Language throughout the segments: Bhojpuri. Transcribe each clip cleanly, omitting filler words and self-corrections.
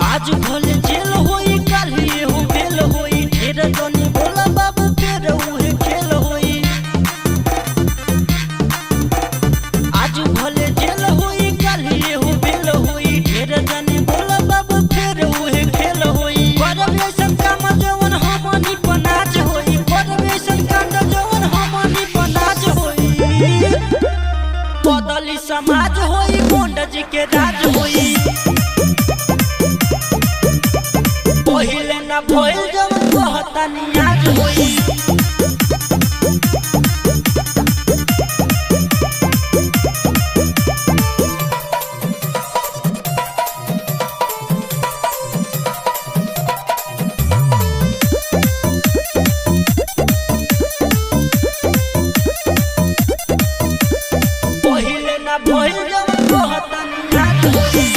आज भले जेल होई कल ही हो बेल होई ढेर जनी बोला बाबू तेरे उहे खेल होई। आज भले जेल होई कल ही हो बेल होई ढेर जनी बोला बाबू तेरे उहे खेल होई। करब ऐसन काम जवन हमनी पनाज होई, करब ऐसन कांड जवन हमनी पनाज होई। बदली समाज होई गोंड जी के राज होई। पहिले ना भइल जवन कहतानी आज होई। पहिले ना भइल जवन कहतानी आज होई।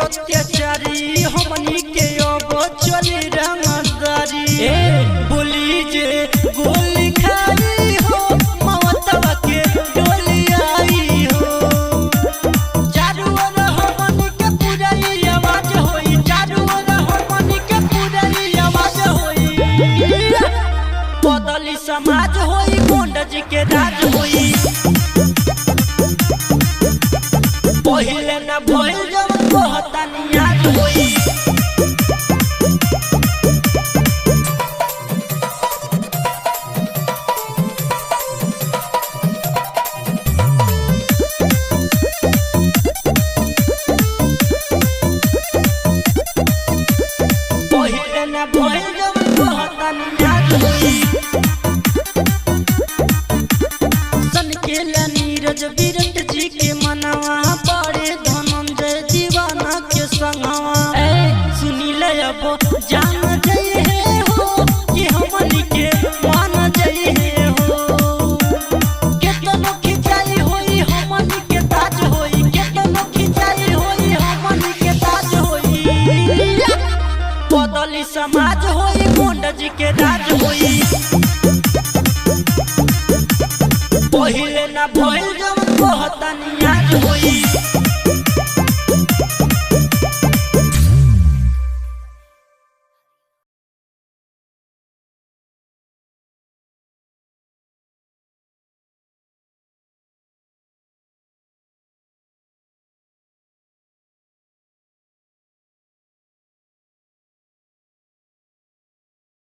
अत्याचारी हमनी के अब चली रंगदारी। बोली जे गोली खाई हो ममता के डोली आई हो। चारू ओर हमनी के पूरा आवाज होई, चारू ओर हमनी के पूरा आवाज होई। बदली समाज होई गोंड जी के राज होई। पहिले ना भइल जवन कहतानी आज होई। पहिले ना भइल जवन कहतानी आज होई। सन के नीरज विरट जी के मनवा बड़े धनंजय दीवाना के संगवा। सुनील अब जान जाइए हो कि हमनी के मान जाइए हो। केतनो खिंचाई होई हमनी के ताज होई, केतनो खिंचाई होई हमनी के ताज होई। बदली समाज होई गोंड जी के राज होई। पहिले ना भइल जवन कहतानी आज होई।